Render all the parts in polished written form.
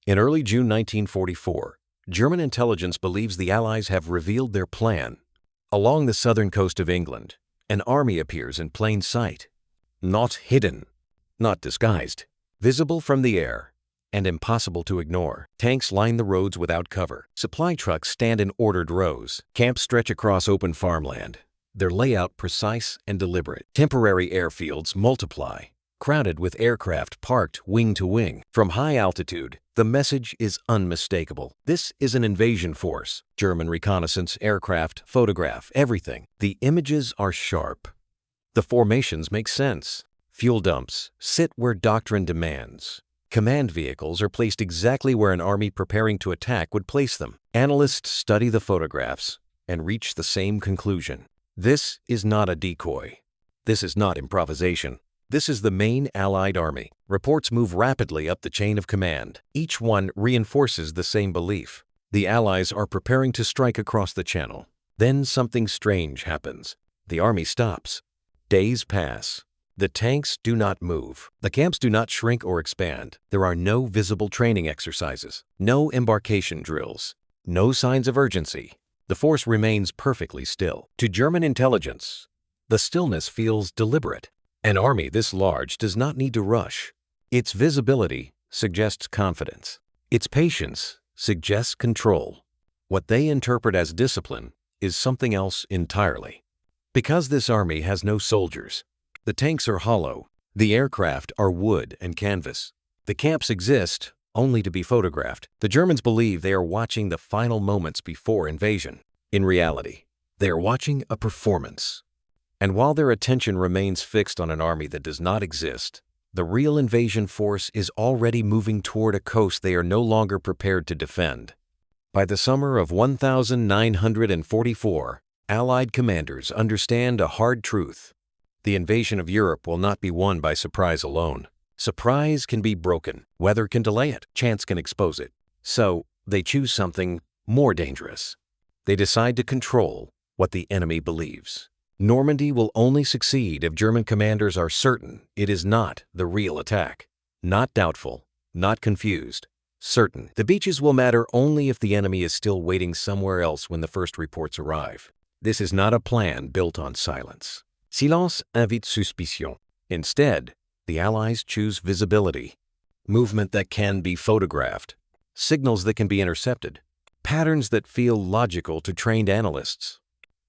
In early June 1944, German intelligence believes the Allies have revealed their plan. Along the southern coast of England, an army appears in plain sight. Not hidden, not disguised, visible from the air, and impossible to ignore. Tanks line the roads without cover. Supply trucks stand in ordered rows. Camps stretch across open farmland, their layout precise and deliberate. Temporary airfields multiply, crowded with aircraft parked wing to wing. From high altitude, the message is unmistakable. This is an invasion force. German reconnaissance, aircraft, photograph, everything. The images are sharp. The formations make sense. Fuel dumps sit where doctrine demands. Command vehicles are placed exactly where an army preparing to attack would place them. Analysts study the photographs and reach the same conclusion. This is not a decoy. This is not improvisation. This is the main Allied army. Reports move rapidly up the chain of command. Each one reinforces the same belief. The Allies are preparing to strike across the channel. Then something strange happens. The army stops. Days pass. The tanks do not move. The camps do not shrink or expand. There are no visible training exercises, no embarkation drills, no signs of urgency. The force remains perfectly still. To German intelligence, the stillness feels deliberate. An army this large does not need to rush. Its visibility suggests confidence. Its patience suggests control. What they interpret as discipline is something else entirely. Because this army has no soldiers, the tanks are hollow, the aircraft are wood and canvas. The camps exist only to be photographed. The Germans believe they are watching the final moments before invasion. In reality, they are watching a performance. And while their attention remains fixed on an army that does not exist, the real invasion force is already moving toward a coast they are no longer prepared to defend. By the summer of 1944, Allied commanders understand a hard truth. The invasion of Europe will not be won by surprise alone. Surprise can be broken. Weather can delay it. Chance can expose it. So they choose something more dangerous. They decide to control what the enemy believes. Normandy will only succeed if German commanders are certain it is not the real attack. Not doubtful, not confused, certain. The beaches will matter only if the enemy is still waiting somewhere else when the first reports arrive. This is not a plan built on silence. Silence invite suspicion. Instead, the Allies choose visibility, movement that can be photographed, signals that can be intercepted, patterns that feel logical to trained analysts.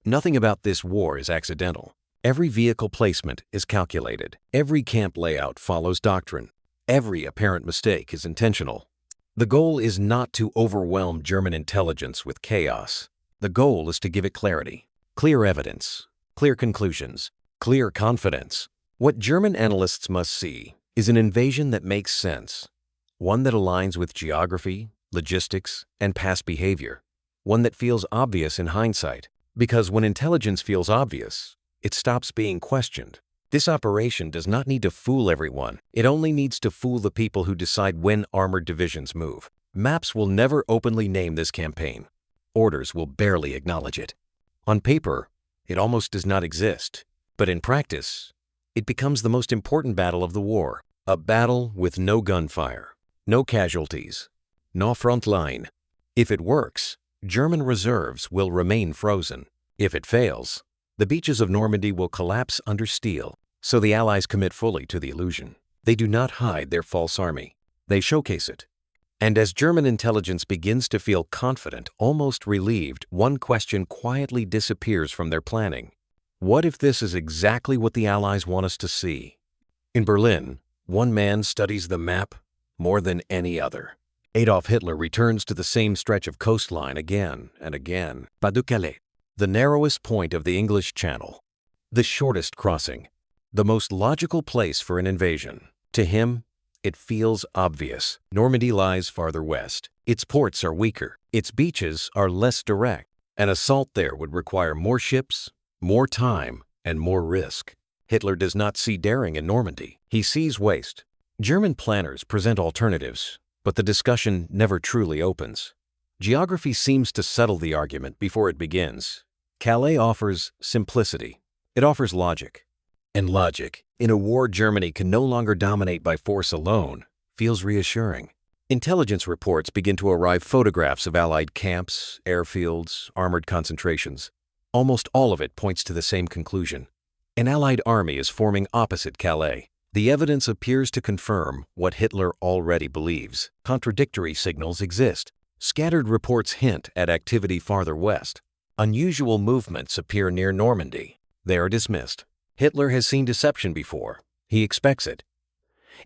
Nothing about this war is accidental. Every vehicle placement is calculated. Every camp layout follows doctrine. Every apparent mistake is intentional. The goal is not to overwhelm German intelligence with chaos. The goal is to give it clarity, clear evidence, clear conclusions, clear confidence. What German analysts must see is an invasion that makes sense, one that aligns with geography, logistics, and past behavior, one that feels obvious in hindsight. Because when intelligence feels obvious, it stops being questioned. This operation does not need to fool everyone. It only needs to fool the people who decide when armored divisions move. Maps will never openly name this campaign. Orders will barely acknowledge it. On paper, it almost does not exist. But in practice, it becomes the most important battle of the war. A battle with no gunfire, no casualties, no front line. If it works, German reserves will remain frozen. If it fails, the beaches of Normandy will collapse under steel. So the Allies commit fully to the illusion. They do not hide their false army. They showcase it. And as German intelligence begins to feel confident, almost relieved, one question quietly disappears from their planning. What if this is exactly what the Allies want us to see? In Berlin, one man studies the map more than any other. Adolf Hitler returns to the same stretch of coastline again and again. Pas-de-Calais, the narrowest point of the English Channel, the shortest crossing, the most logical place for an invasion. To him, it feels obvious. Normandy lies farther west. Its ports are weaker. Its beaches are less direct. An assault there would require more ships, more time, and more risk. Hitler does not see daring in Normandy. He sees waste. German planners present alternatives, but the discussion never truly opens. Geography seems to settle the argument before it begins. Calais offers simplicity. It offers logic. And logic, in a war Germany can no longer dominate by force alone, feels reassuring. Intelligence reports begin to arrive photographs of Allied camps, airfields, armored concentrations. Almost all of it points to the same conclusion. An Allied army is forming opposite Calais. The evidence appears to confirm what Hitler already believes. Contradictory signals exist. Scattered reports hint at activity farther west. Unusual movements appear near Normandy. They are dismissed. Hitler has seen deception before. He expects it.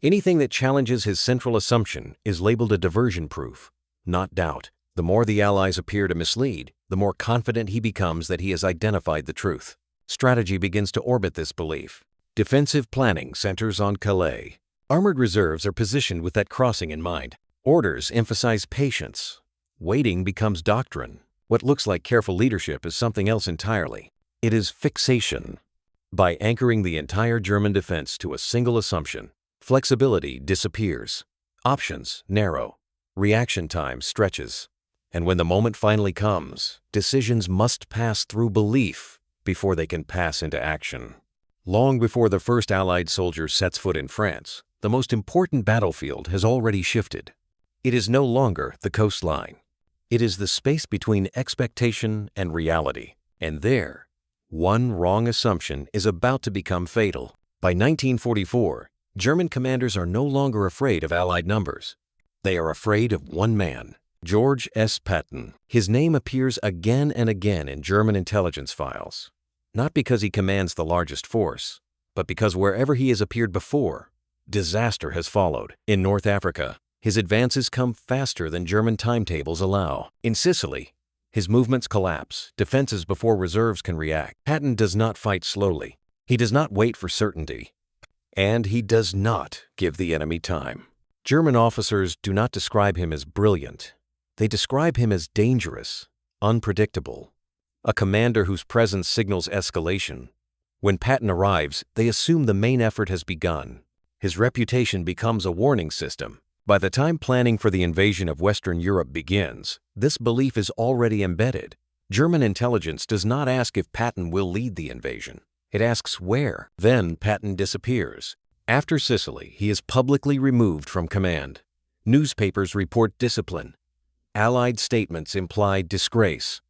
Anything that challenges his central assumption is labeled a diversion proof, not doubt. The more the Allies appear to mislead, the more confident he becomes that he has identified the truth. Strategy begins to orbit this belief. Defensive planning centers on Calais. Armored reserves are positioned with that crossing in mind. Orders emphasize patience. Waiting becomes doctrine. What looks like careful leadership is something else entirely. It is fixation. By anchoring the entire German defense to a single assumption, flexibility disappears. Options narrow. Reaction time stretches. And when the moment finally comes, decisions must pass through belief before they can pass into action. Long before the first Allied soldier sets foot in France, the most important battlefield has already shifted. It is no longer the coastline. It is the space between expectation and reality. And there, one wrong assumption is about to become fatal. By 1944, German commanders are no longer afraid of Allied numbers. They are afraid of one man, George S. Patton. His name appears again and again in German intelligence files. Not because he commands the largest force, but because wherever he has appeared before, disaster has followed. In North Africa, his advances come faster than German timetables allow. In Sicily, his movements collapse, defenses before reserves can react. Patton does not fight slowly. He does not wait for certainty. And he does not give the enemy time. German officers do not describe him as brilliant. They describe him as dangerous, unpredictable, a commander whose presence signals escalation. When Patton arrives, they assume the main effort has begun. His reputation becomes a warning system. By the time planning for the invasion of Western Europe begins, this belief is already embedded. German intelligence does not ask if Patton will lead the invasion. It asks where. Then Patton disappears. After Sicily, he is publicly removed from command. Newspapers report discipline. Allied statements imply disgrace.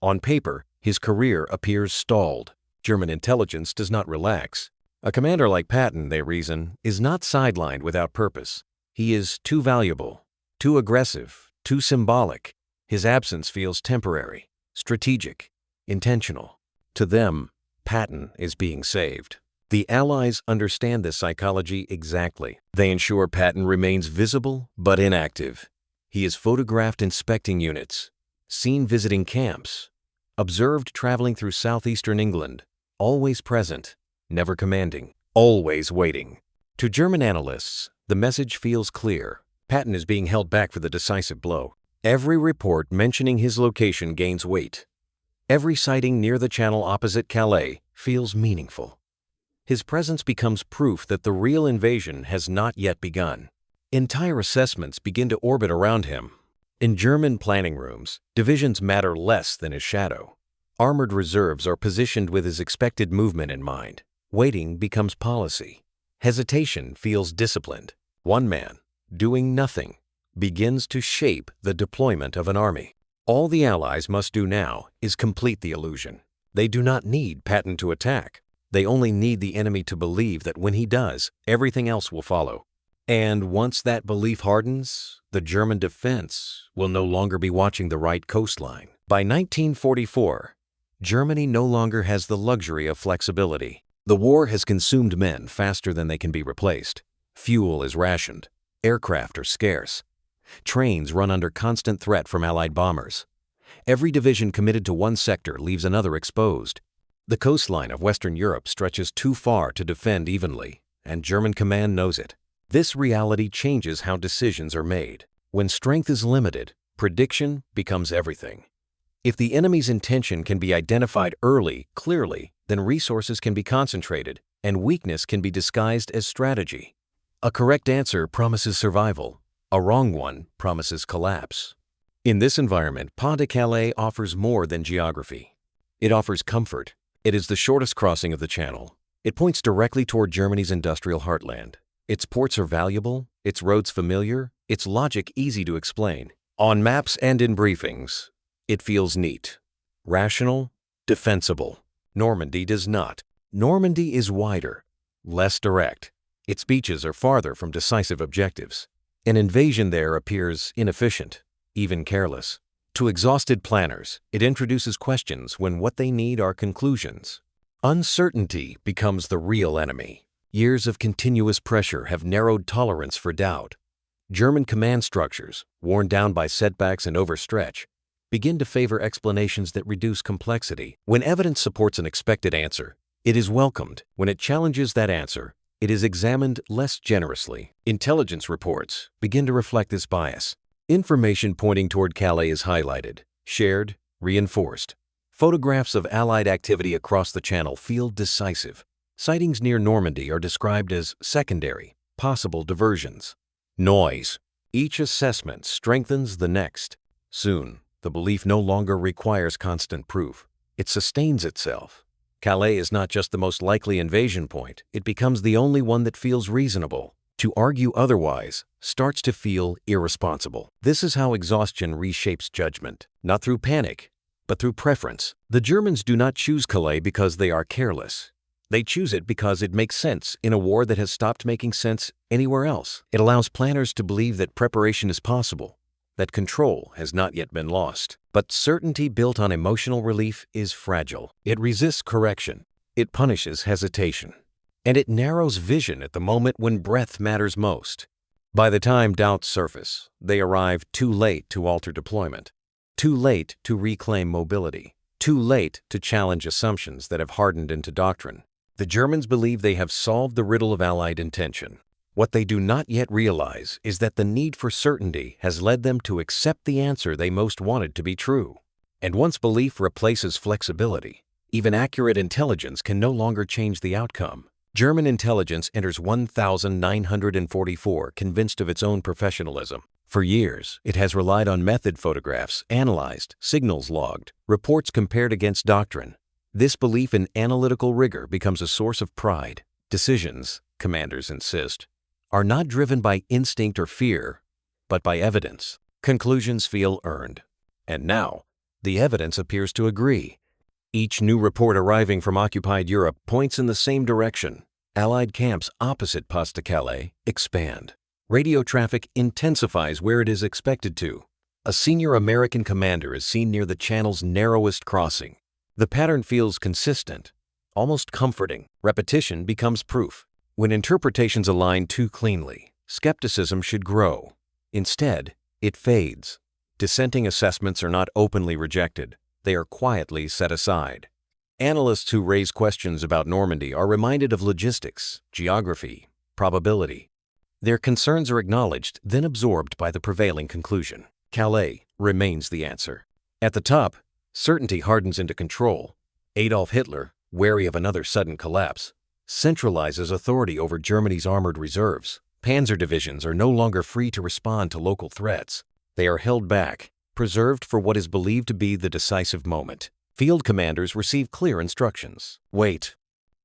On paper, his career appears stalled. German intelligence does not relax. A commander like Patton, they reason, is not sidelined without purpose. He is too valuable, too aggressive, too symbolic. His absence feels temporary, strategic, intentional. To them, Patton is being saved. The Allies understand this psychology exactly. They ensure Patton remains visible but inactive. He is photographed inspecting units, seen visiting camps, observed traveling through southeastern England, always present, never commanding, always waiting. To German analysts, the message feels clear. Patton is being held back for the decisive blow. Every report mentioning his location gains weight. Every sighting near the channel opposite Calais feels meaningful. His presence becomes proof that the real invasion has not yet begun. Entire assessments begin to orbit around him. In German planning rooms, divisions matter less than his shadow. Armored reserves are positioned with his expected movement in mind. Waiting becomes policy. Hesitation feels disciplined. One man, doing nothing, begins to shape the deployment of an army. All the Allies must do now is complete the illusion. They do not need Patton to attack. They only need the enemy to believe that when he does, everything else will follow. And once that belief hardens, the German defense will no longer be watching the right coastline. By 1944, Germany no longer has the luxury of flexibility. The war has consumed men faster than they can be replaced. Fuel is rationed. Aircraft are scarce. Trains run under constant threat from Allied bombers. Every division committed to one sector leaves another exposed. The coastline of Western Europe stretches too far to defend evenly, and German command knows it. This reality changes how decisions are made. When strength is limited, prediction becomes everything. If the enemy's intention can be identified early, clearly, then resources can be concentrated, and weakness can be disguised as strategy. A correct answer promises survival. A wrong one promises collapse. In this environment, Pas-de-Calais offers more than geography. It offers comfort. It is the shortest crossing of the Channel. It points directly toward Germany's industrial heartland. Its ports are valuable, its roads familiar, its logic easy to explain. On maps and in briefings, it feels neat, rational, defensible. Normandy does not. Normandy is wider, less direct. Its beaches are farther from decisive objectives. An invasion there appears inefficient, even careless. To exhausted planners, it introduces questions when what they need are conclusions. Uncertainty becomes the real enemy. Years of continuous pressure have narrowed tolerance for doubt. German command structures, worn down by setbacks and overstretch, begin to favor explanations that reduce complexity. When evidence supports an expected answer, it is welcomed. When it challenges that answer, it is examined less generously. Intelligence reports begin to reflect this bias. Information pointing toward Calais is highlighted, shared, reinforced. Photographs of Allied activity across the Channel feel decisive. Sightings near Normandy are described as secondary, possible diversions. Noise. Each assessment strengthens the next. Soon, the belief no longer requires constant proof. It sustains itself. Calais is not just the most likely invasion point, it becomes the only one that feels reasonable. To argue otherwise starts to feel irresponsible. This is how exhaustion reshapes judgment, not through panic, but through preference. The Germans do not choose Calais because they are careless. They choose it because it makes sense in a war that has stopped making sense anywhere else. It allows planners to believe that preparation is possible, that control has not yet been lost. But certainty built on emotional relief is fragile. It resists correction. It punishes hesitation. And it narrows vision at the moment when breadth matters most. By the time doubts surface, they arrive too late to alter deployment, too late to reclaim mobility, too late to challenge assumptions that have hardened into doctrine. The Germans believe they have solved the riddle of Allied intention. What they do not yet realize is that the need for certainty has led them to accept the answer they most wanted to be true. And once belief replaces flexibility, even accurate intelligence can no longer change the outcome. German intelligence enters 1944 convinced of its own professionalism. For years, it has relied on method photographs analyzed, signals logged, reports compared against doctrine. This belief in analytical rigor becomes a source of pride. Decisions, commanders insist, are not driven by instinct or fear, but by evidence. Conclusions feel earned. And now, the evidence appears to agree. Each new report arriving from occupied Europe points in the same direction. Allied camps opposite Pas-de-Calais expand. Radio traffic intensifies where it is expected to. A senior American commander is seen near the Channel's narrowest crossing. The pattern feels consistent, almost comforting. Repetition becomes proof. When interpretations align too cleanly, skepticism should grow. Instead, it fades. Dissenting assessments are not openly rejected. They are quietly set aside. Analysts who raise questions about Normandy are reminded of logistics, geography, probability. Their concerns are acknowledged, then absorbed by the prevailing conclusion. Calais remains the answer. At the top, certainty hardens into control. Adolf Hitler, wary of another sudden collapse, centralizes authority over Germany's armored reserves. Panzer divisions are no longer free to respond to local threats. They are held back, preserved for what is believed to be the decisive moment. Field commanders receive clear instructions. Wait.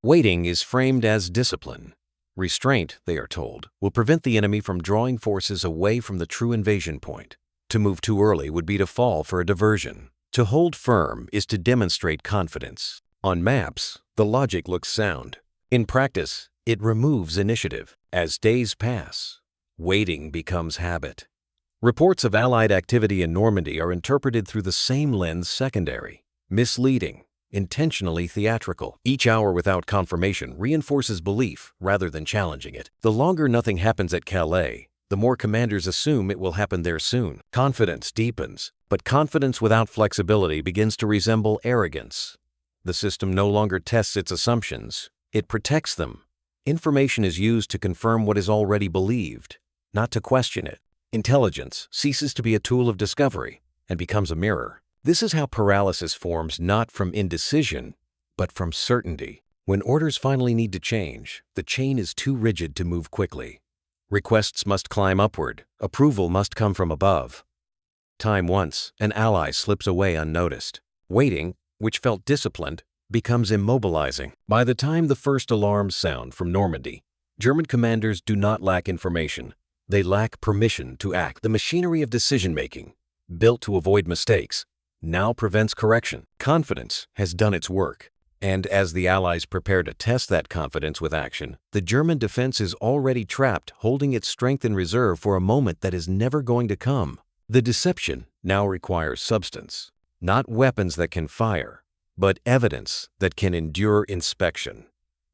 Waiting is framed as discipline. Restraint, they are told, will prevent the enemy from drawing forces away from the true invasion point. To move too early would be to fall for a diversion. To hold firm is to demonstrate confidence. On maps, the logic looks sound. In practice, it removes initiative. As days pass, waiting becomes habit. Reports of Allied activity in Normandy are interpreted through the same lens: secondary, misleading, intentionally theatrical. Each hour without confirmation reinforces belief rather than challenging it. The longer nothing happens at Calais, the more commanders assume it will happen there soon. Confidence deepens, but confidence without flexibility begins to resemble arrogance. The system no longer tests its assumptions, it protects them. Information is used to confirm what is already believed, not to question it. Intelligence ceases to be a tool of discovery and becomes a mirror. This is how paralysis forms, not from indecision, but from certainty. When orders finally need to change, the chain is too rigid to move quickly. Requests must climb upward. Approval must come from above. Time once, an ally slips away unnoticed. Waiting, which felt disciplined, becomes immobilizing. By the time the first alarms sound from Normandy, German commanders do not lack information. They lack permission to act. The machinery of decision-making, built to avoid mistakes, now prevents correction. Confidence has done its work. And as the Allies prepare to test that confidence with action, the German defense is already trapped, holding its strength in reserve for a moment that is never going to come. The deception now requires substance, not weapons that can fire, but evidence that can endure inspection.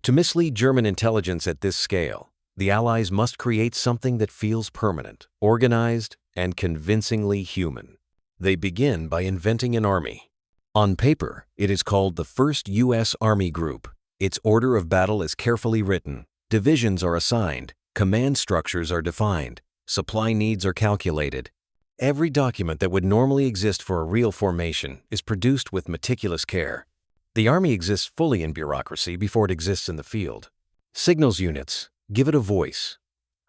To mislead German intelligence at this scale, the Allies must create something that feels permanent, organized, and convincingly human. They begin by inventing an army. On paper, it is called the 1st U.S. Army Group. Its order of battle is carefully written. Divisions are assigned. Command structures are defined. Supply needs are calculated. Every document that would normally exist for a real formation is produced with meticulous care. The Army exists fully in bureaucracy before it exists in the field. Signals units give it a voice.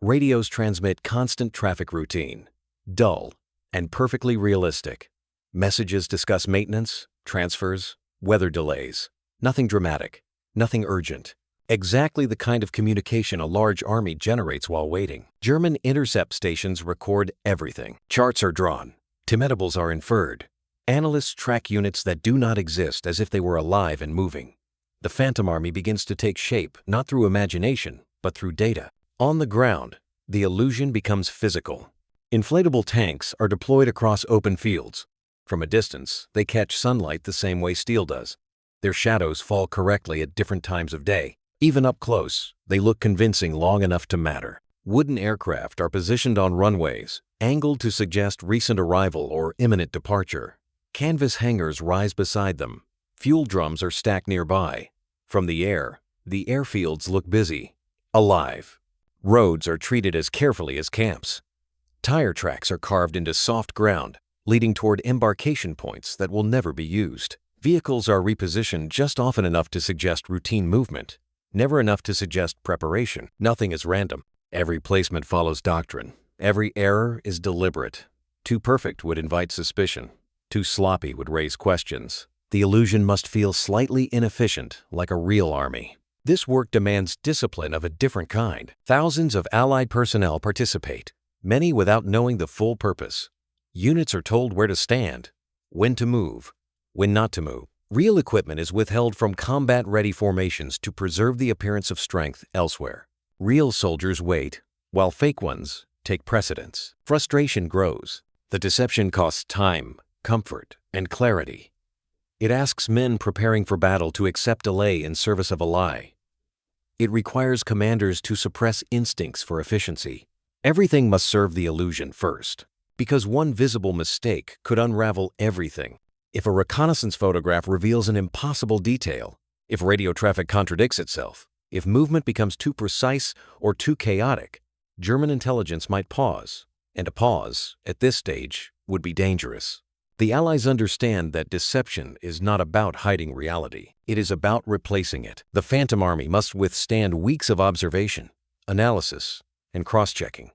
Radios transmit constant traffic routine, dull and perfectly realistic. Messages discuss maintenance, transfers, weather delays. Nothing dramatic, nothing urgent. Exactly the kind of communication a large army generates while waiting. German intercept stations record everything. Charts are drawn. Timetables are inferred. Analysts track units that do not exist as if they were alive and moving. The Phantom Army begins to take shape, not through imagination, but through data. On the ground, the illusion becomes physical. Inflatable tanks are deployed across open fields. From a distance, they catch sunlight the same way steel does. Their shadows fall correctly at different times of day. Even up close, they look convincing long enough to matter. Wooden aircraft are positioned on runways, angled to suggest recent arrival or imminent departure. Canvas hangars rise beside them. Fuel drums are stacked nearby. From the airfields look busy, alive. Roads are treated as carefully as camps. Tire tracks are carved into soft ground, leading toward embarkation points that will never be used. Vehicles are repositioned just often enough to suggest routine movement, never enough to suggest preparation. Nothing is random. Every placement follows doctrine. Every error is deliberate. Too perfect would invite suspicion. Too sloppy would raise questions. The illusion must feel slightly inefficient, like a real army. This work demands discipline of a different kind. Thousands of Allied personnel participate, many without knowing the full purpose. Units are told where to stand, when to move, when not to move. Real equipment is withheld from combat-ready formations to preserve the appearance of strength elsewhere. Real soldiers wait, while fake ones take precedence. Frustration grows. The deception costs time, comfort, and clarity. It asks men preparing for battle to accept delay in service of a lie. It requires commanders to suppress instincts for efficiency. Everything must serve the illusion first, because one visible mistake could unravel everything. If a reconnaissance photograph reveals an impossible detail, if radio traffic contradicts itself, if movement becomes too precise or too chaotic, German intelligence might pause, and a pause, at this stage, would be dangerous. The Allies understand that deception is not about hiding reality. It is about replacing it. The Phantom Army must withstand weeks of observation, analysis, and cross-checking.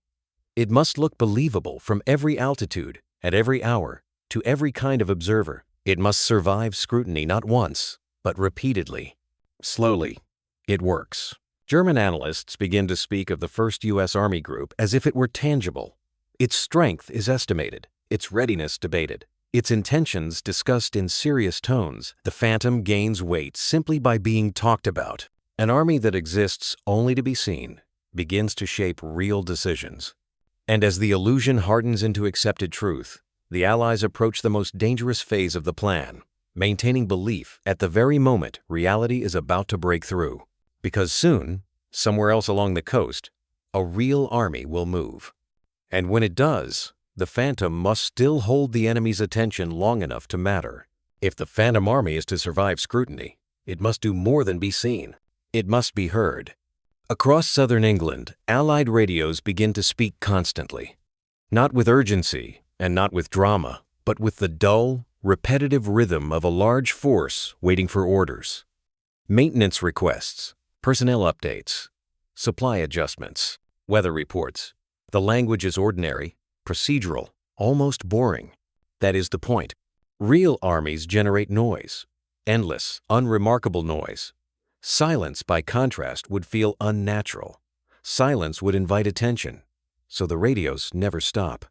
It must look believable from every altitude, at every hour, to every kind of observer. It must survive scrutiny not once, but repeatedly. Slowly, it works. German analysts begin to speak of the 1st U.S. Army Group as if it were tangible. Its strength is estimated, its readiness debated, its intentions discussed in serious tones. The Phantom gains weight simply by being talked about. An army that exists only to be seen begins to shape real decisions. And as the illusion hardens into accepted truth, the Allies approach the most dangerous phase of the plan, maintaining belief at the very moment reality is about to break through. Because soon, somewhere else along the coast, a real army will move. And when it does, the Phantom must still hold the enemy's attention long enough to matter. If the Phantom Army is to survive scrutiny, it must do more than be seen. It must be heard. Across southern England, Allied radios begin to speak constantly. Not with urgency and not with drama, but with the dull, repetitive rhythm of a large force waiting for orders. Maintenance requests, personnel updates, supply adjustments, weather reports. The language is ordinary, procedural, almost boring. That is the point. Real armies generate noise, endless, unremarkable noise. Silence, by contrast, would feel unnatural. Silence would invite attention, so the radios never stop.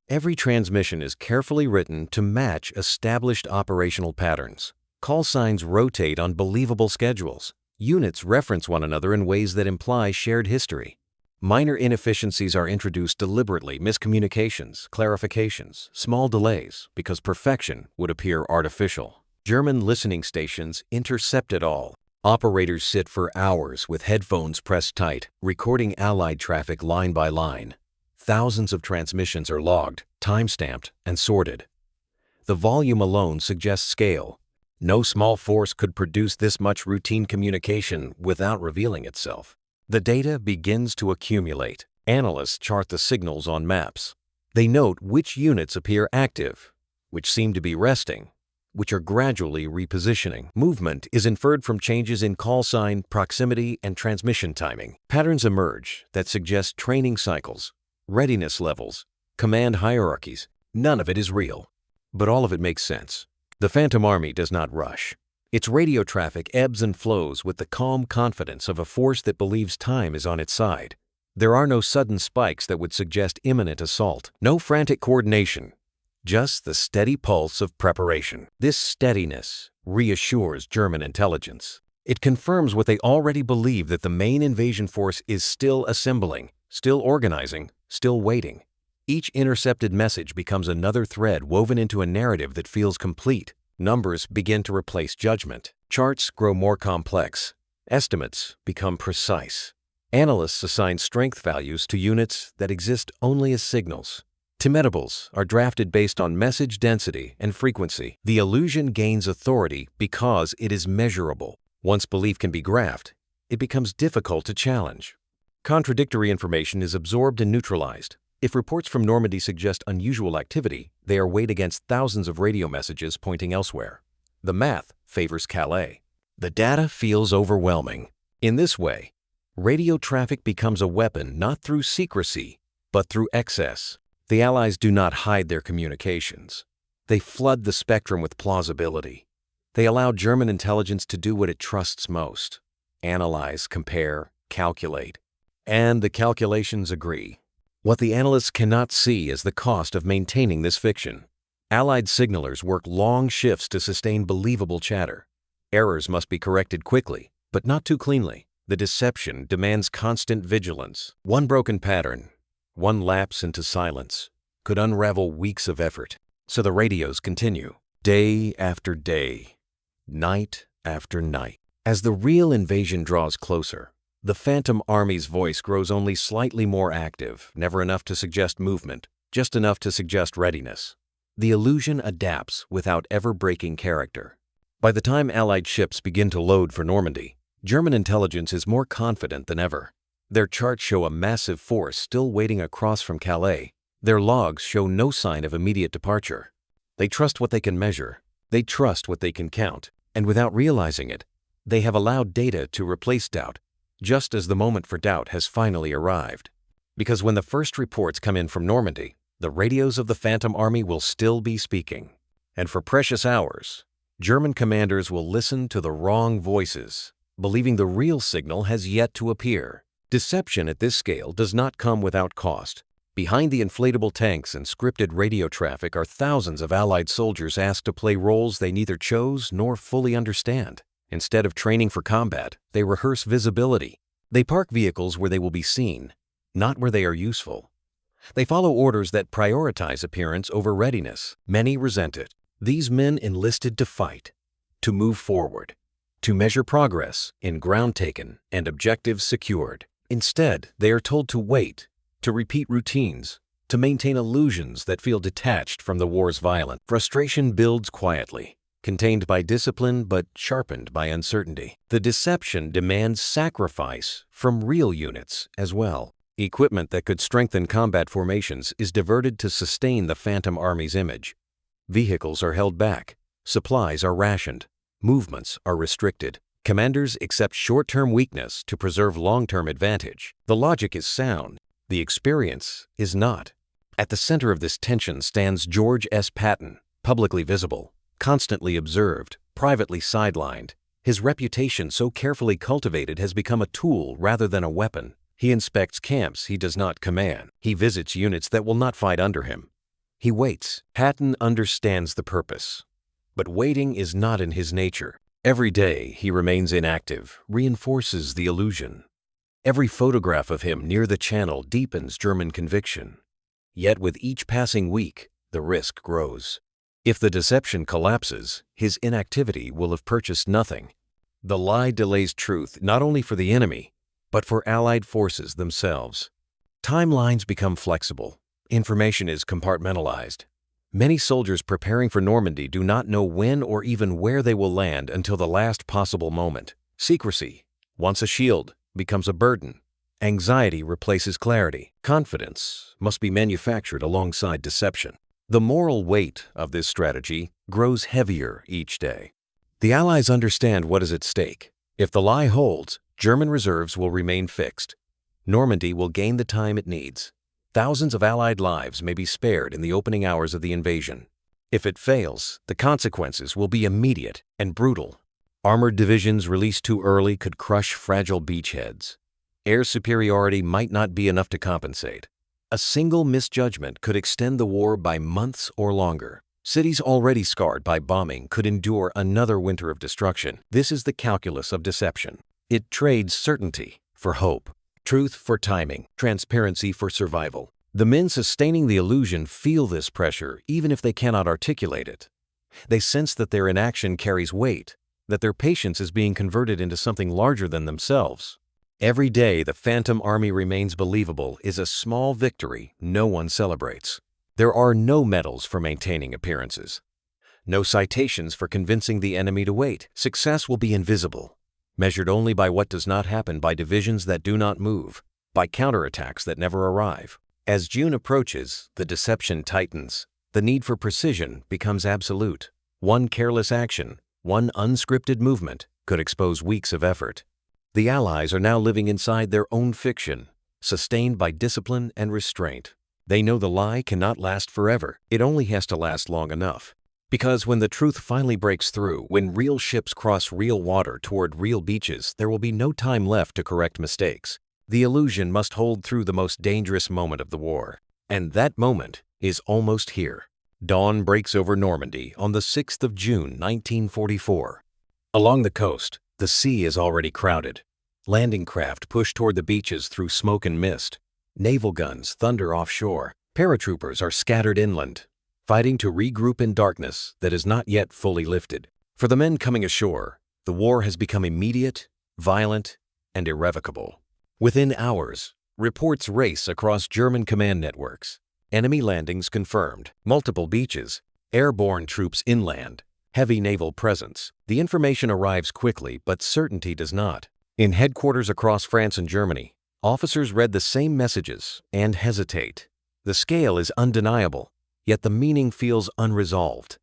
Every transmission is carefully written to match established operational patterns. Call signs rotate on believable schedules. Units reference one another in ways that imply shared history. Minor inefficiencies are introduced deliberately, miscommunications, clarifications, small delays, because perfection would appear artificial. German listening stations intercept it all. Operators sit for hours with headphones pressed tight, recording Allied traffic line by line. Thousands of transmissions are logged, time-stamped, and sorted. The volume alone suggests scale. No small force could produce this much routine communication without revealing itself. The data begins to accumulate. Analysts chart the signals on maps. They note which units appear active, which seem to be resting, which are gradually repositioning. Movement is inferred from changes in call sign, proximity, and transmission timing. Patterns emerge that suggest training cycles, readiness levels, command hierarchies. None of it is real, but all of it makes sense. The Phantom Army does not rush. Its radio traffic ebbs and flows with the calm confidence of a force that believes time is on its side. There are no sudden spikes that would suggest imminent assault. No frantic coordination. Just the steady pulse of preparation. This steadiness reassures German intelligence. It confirms what they already believe, that the main invasion force is still assembling, still organizing, still waiting. Each intercepted message becomes another thread woven into a narrative that feels complete. Numbers begin to replace judgment. Charts grow more complex. Estimates become precise. Analysts assign strength values to units that exist only as signals. Timetables are drafted based on message density and frequency. The illusion gains authority because it is measurable. Once belief can be graphed, it becomes difficult to challenge. Contradictory information is absorbed and neutralized. If reports from Normandy suggest unusual activity, they are weighed against thousands of radio messages pointing elsewhere. The math favors Calais. The data feels overwhelming. In this way, radio traffic becomes a weapon not through secrecy, but through excess. The Allies do not hide their communications. They flood the spectrum with plausibility. They allow German intelligence to do what it trusts most: analyze, compare, calculate. And the calculations agree. What the analysts cannot see is the cost of maintaining this fiction. Allied signalers work long shifts to sustain believable chatter. Errors must be corrected quickly, but not too cleanly. The deception demands constant vigilance. One broken pattern, one lapse into silence, could unravel weeks of effort. So the radios continue, day after day, night after night. As the real invasion draws closer, the Phantom Army's voice grows only slightly more active, never enough to suggest movement, just enough to suggest readiness. The illusion adapts without ever breaking character. By the time Allied ships begin to load for Normandy, German intelligence is more confident than ever. Their charts show a massive force still waiting across from Calais. Their logs show no sign of immediate departure. They trust what they can measure. They trust what they can count. And without realizing it, they have allowed data to replace doubt, just as the moment for doubt has finally arrived. Because when the first reports come in from Normandy, the radios of the Phantom Army will still be speaking. And for precious hours, German commanders will listen to the wrong voices, believing the real signal has yet to appear. Deception at this scale does not come without cost. Behind the inflatable tanks and scripted radio traffic are thousands of Allied soldiers asked to play roles they neither chose nor fully understand. Instead of training for combat, they rehearse visibility. They park vehicles where they will be seen, not where they are useful. They follow orders that prioritize appearance over readiness. Many resent it. These men enlisted to fight, to move forward, to measure progress in ground taken and objectives secured. Instead, they are told to wait, to repeat routines, to maintain illusions that feel detached from the war's violence. Frustration builds quietly, contained by discipline but sharpened by uncertainty. The deception demands sacrifice from real units as well. Equipment that could strengthen combat formations is diverted to sustain the Phantom Army's image. Vehicles are held back. Supplies are rationed. Movements are restricted. Commanders accept short-term weakness to preserve long-term advantage. The logic is sound. The experience is not. At the center of this tension stands George S. Patton, publicly visible, constantly observed, privately sidelined. His reputation, so carefully cultivated, has become a tool rather than a weapon. He inspects camps he does not command. He visits units that will not fight under him. He waits. Patton understands the purpose. But waiting is not in his nature. Every day he remains inactive, reinforces the illusion. Every photograph of him near the channel deepens German conviction. Yet with each passing week, the risk grows. If the deception collapses, his inactivity will have purchased nothing. The lie delays truth not only for the enemy, but for Allied forces themselves. Timelines become flexible. Information is compartmentalized. Many soldiers preparing for Normandy do not know when or even where they will land until the last possible moment. Secrecy, once a shield, becomes a burden. Anxiety replaces clarity. Confidence must be manufactured alongside deception. The moral weight of this strategy grows heavier each day. The Allies understand what is at stake. If the lie holds, German reserves will remain fixed. Normandy will gain the time it needs. Thousands of Allied lives may be spared in the opening hours of the invasion. If it fails, the consequences will be immediate and brutal. Armored divisions released too early could crush fragile beachheads. Air superiority might not be enough to compensate. A single misjudgment could extend the war by months or longer. Cities already scarred by bombing could endure another winter of destruction. This is the calculus of deception. It trades certainty for hope, truth for timing, transparency for survival. The men sustaining the illusion feel this pressure even if they cannot articulate it. They sense that their inaction carries weight, that their patience is being converted into something larger than themselves. Every day the Phantom Army remains believable is a small victory no one celebrates. There are no medals for maintaining appearances. No citations for convincing the enemy to wait. Success will be invisible, measured only by what does not happen, by divisions that do not move, by counterattacks that never arrive. As June approaches, the deception tightens. The need for precision becomes absolute. One careless action, one unscripted movement could expose weeks of effort. The Allies are now living inside their own fiction, sustained by discipline and restraint. They know the lie cannot last forever. It only has to last long enough. Because when the truth finally breaks through, when real ships cross real water toward real beaches, there will be no time left to correct mistakes. The illusion must hold through the most dangerous moment of the war. And that moment is almost here. Dawn breaks over Normandy on the 6th of June, 1944. Along the coast, the sea is already crowded. Landing craft push toward the beaches through smoke and mist. Naval guns thunder offshore. Paratroopers are scattered inland, fighting to regroup in darkness that is not yet fully lifted. For the men coming ashore, the war has become immediate, violent, and irrevocable. Within hours, reports race across German command networks. Enemy landings confirmed, multiple beaches, airborne troops inland, heavy naval presence. The information arrives quickly, but certainty does not. In headquarters across France and Germany, officers read the same messages and hesitate. The scale is undeniable, yet the meaning feels unresolved.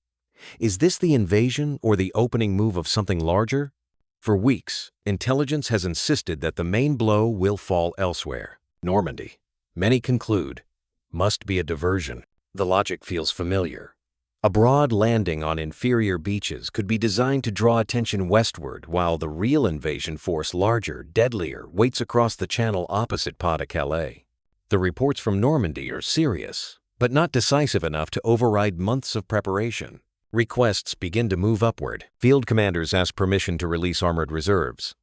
Is this the invasion or the opening move of something larger? For weeks, intelligence has insisted that the main blow will fall elsewhere. Normandy, many conclude, must be a diversion. The logic feels familiar. A broad landing on inferior beaches could be designed to draw attention westward, while the real invasion force, larger, deadlier, waits across the channel opposite Pas-de-Calais. The reports from Normandy are serious, but not decisive enough to override months of preparation. Requests begin to move upward. Field commanders ask permission to release armored reserves.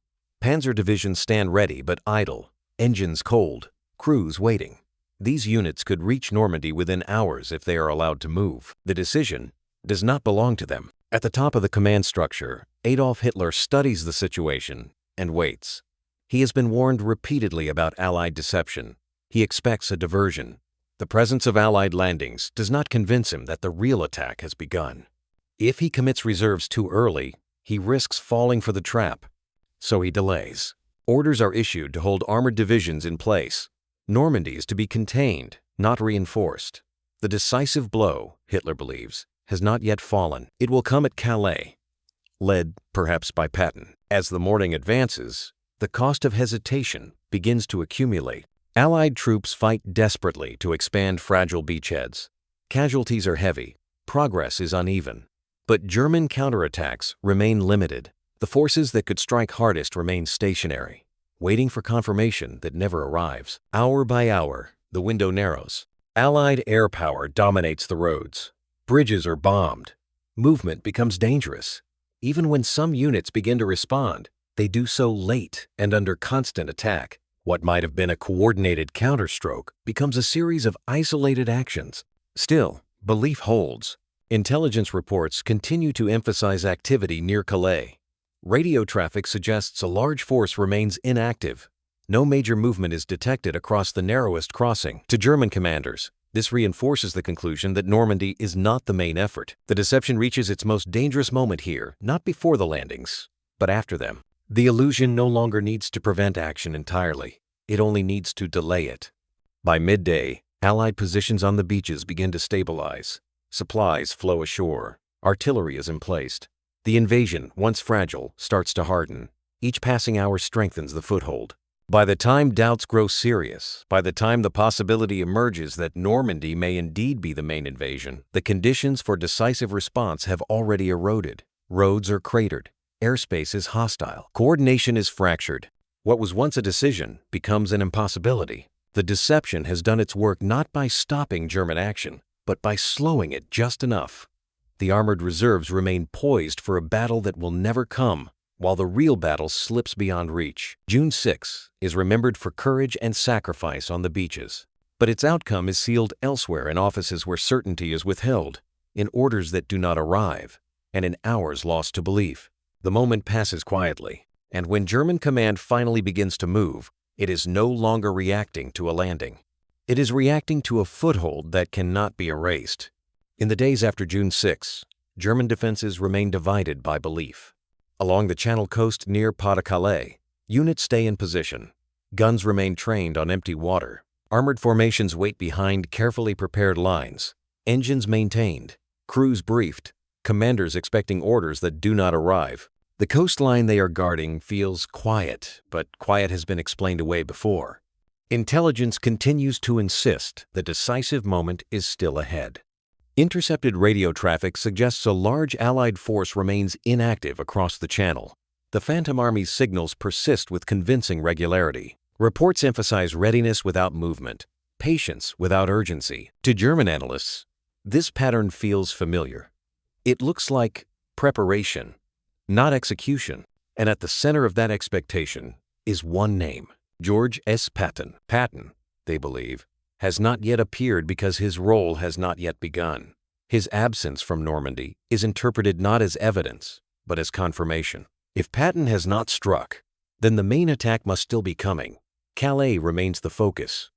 Panzer divisions stand ready but idle, engines cold, crews waiting. These units could reach Normandy within hours if they are allowed to move. The decision does not belong to them. At the top of the command structure, Adolf Hitler studies the situation and waits. He has been warned repeatedly about Allied deception. He expects a diversion. The presence of Allied landings does not convince him that the real attack has begun. If he commits reserves too early, he risks falling for the trap. So he delays. Orders are issued to hold armored divisions in place. Normandy is to be contained, not reinforced. The decisive blow, Hitler believes, has not yet fallen. It will come at Calais, led perhaps by Patton. As the morning advances, the cost of hesitation begins to accumulate. Allied troops fight desperately to expand fragile beachheads. Casualties are heavy. Progress is uneven. But German counterattacks remain limited. The forces that could strike hardest remain stationary, waiting for confirmation that never arrives. Hour by hour, the window narrows. Allied air power dominates the roads. Bridges are bombed. Movement becomes dangerous. Even when some units begin to respond, they do so late and under constant attack. What might have been a coordinated counterstroke becomes a series of isolated actions. Still, belief holds. Intelligence reports continue to emphasize activity near Calais. Radio traffic suggests a large force remains inactive. No major movement is detected across the narrowest crossing. To German commanders, this reinforces the conclusion that Normandy is not the main effort. The deception reaches its most dangerous moment here, not before the landings, but after them. The illusion no longer needs to prevent action entirely. It only needs to delay it. By midday, Allied positions on the beaches begin to stabilize. Supplies flow ashore. Artillery is emplaced. The invasion, once fragile, starts to harden. Each passing hour strengthens the foothold. By the time doubts grow serious, by the time the possibility emerges that Normandy may indeed be the main invasion, the conditions for decisive response have already eroded. Roads are cratered. Airspace is hostile. Coordination is fractured. What was once a decision becomes an impossibility. The deception has done its work not by stopping German action, but by slowing it just enough. The armored reserves remain poised for a battle that will never come, while the real battle slips beyond reach. June 6 is remembered for courage and sacrifice on the beaches, but its outcome is sealed elsewhere in offices where certainty is withheld, in orders that do not arrive, and in hours lost to belief. The moment passes quietly, and when German command finally begins to move, it is no longer reacting to a landing. It is reacting to a foothold that cannot be erased. In the days after June 6, German defenses remain divided by belief. Along the Channel coast near Pas-de-Calais, units stay in position. Guns remain trained on empty water. Armored formations wait behind carefully prepared lines. Engines maintained. Crews briefed. Commanders expecting orders that do not arrive. The coastline they are guarding feels quiet, but quiet has been explained away before. Intelligence continues to insist the decisive moment is still ahead. Intercepted radio traffic suggests a large Allied force remains inactive across the Channel. The Phantom Army's signals persist with convincing regularity. Reports emphasize readiness without movement, patience without urgency. To German analysts, this pattern feels familiar. It looks like preparation, not execution, and at the center of that expectation is one name: George S. Patton. Patton, they believe, has not yet appeared because his role has not yet begun. His absence from Normandy is interpreted not as evidence, but as confirmation. If Patton has not struck, then the main attack must still be coming. Calais remains the focus.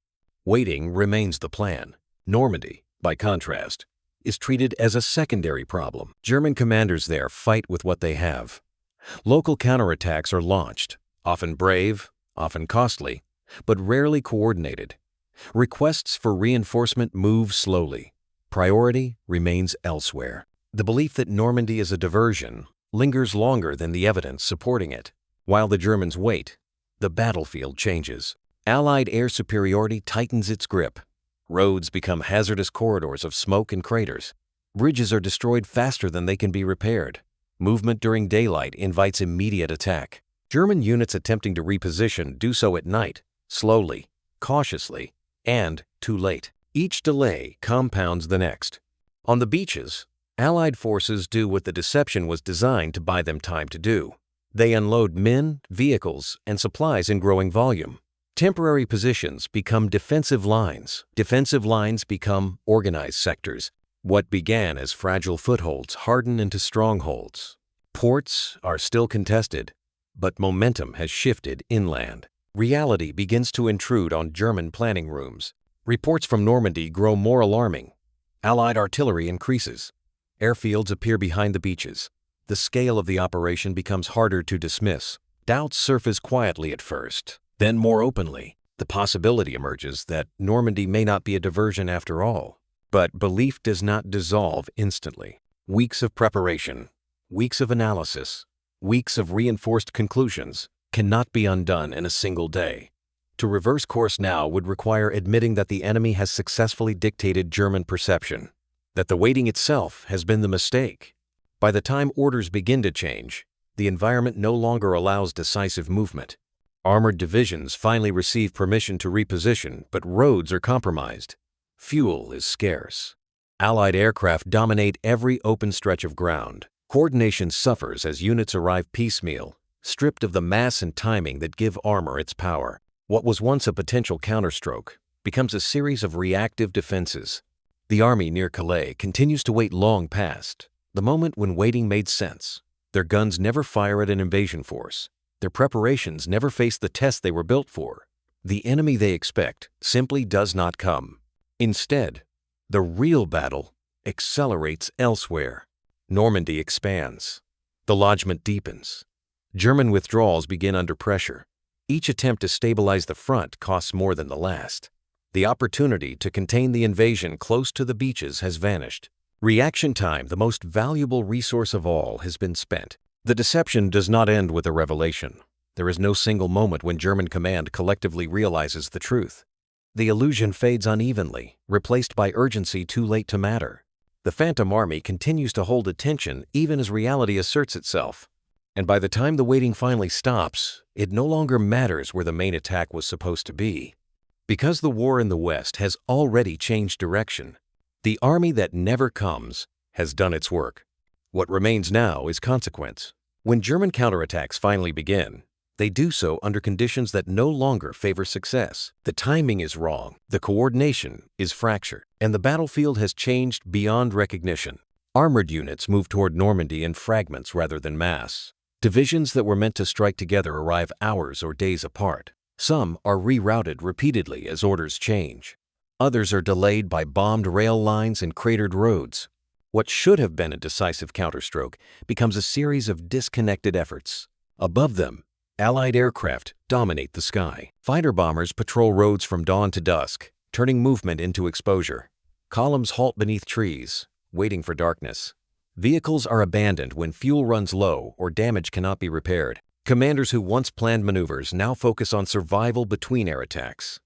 Waiting remains the plan. Normandy, by contrast, is treated as a secondary problem. German commanders there fight with what they have. Local counterattacks are launched, often brave, often costly, but rarely coordinated. Requests for reinforcement move slowly. Priority remains elsewhere. The belief that Normandy is a diversion lingers longer than the evidence supporting it. While the Germans wait, the battlefield changes. Allied air superiority tightens its grip. Roads become hazardous corridors of smoke and craters. Bridges are destroyed faster than they can be repaired. Movement during daylight invites immediate attack. German units attempting to reposition do so at night, slowly, cautiously, and too late. Each delay compounds the next. On the beaches, Allied forces do what the deception was designed to buy them time to do. They unload men, vehicles, and supplies in growing volume. Temporary positions become defensive lines. Defensive lines become organized sectors. What began as fragile footholds harden into strongholds. Ports are still contested, but momentum has shifted inland. Reality begins to intrude on German planning rooms. Reports from Normandy grow more alarming. Allied artillery increases. Airfields appear behind the beaches. The scale of the operation becomes harder to dismiss. Doubts surface quietly at first. Then more openly, the possibility emerges that Normandy may not be a diversion after all. But belief does not dissolve instantly. Weeks of preparation, weeks of analysis, weeks of reinforced conclusions cannot be undone in a single day. To reverse course now would require admitting that the enemy has successfully dictated German perception, that the waiting itself has been the mistake. By the time orders begin to change, the environment no longer allows decisive movement. Armored divisions finally receive permission to reposition, but roads are compromised. Fuel is scarce. Allied aircraft dominate every open stretch of ground. Coordination suffers as units arrive piecemeal, stripped of the mass and timing that give armor its power. What was once a potential counterstroke becomes a series of reactive defenses. The army near Calais continues to wait long past the moment when waiting made sense. Their guns never fire at an invasion force. Their preparations never face the test they were built for. The enemy they expect simply does not come. Instead, the real battle accelerates elsewhere. Normandy expands. The lodgment deepens. German withdrawals begin under pressure. Each attempt to stabilize the front costs more than the last. The opportunity to contain the invasion close to the beaches has vanished. Reaction time, the most valuable resource of all, has been spent. The deception does not end with a revelation. There is no single moment when German command collectively realizes the truth. The illusion fades unevenly, replaced by urgency too late to matter. The Phantom Army continues to hold attention even as reality asserts itself. And by the time the waiting finally stops, it no longer matters where the main attack was supposed to be. Because the war in the West has already changed direction, the army that never comes has done its work. What remains now is consequence. When German counterattacks finally begin, they do so under conditions that no longer favor success. The timing is wrong, the coordination is fractured, and the battlefield has changed beyond recognition. Armored units move toward Normandy in fragments rather than mass. Divisions that were meant to strike together arrive hours or days apart. Some are rerouted repeatedly as orders change. Others are delayed by bombed rail lines and cratered roads. What should have been a decisive counterstroke becomes a series of disconnected efforts. Above them, Allied aircraft dominate the sky. Fighter bombers patrol roads from dawn to dusk, turning movement into exposure. Columns halt beneath trees, waiting for darkness. Vehicles are abandoned when fuel runs low or damage cannot be repaired. Commanders who once planned maneuvers now focus on survival between air attacks.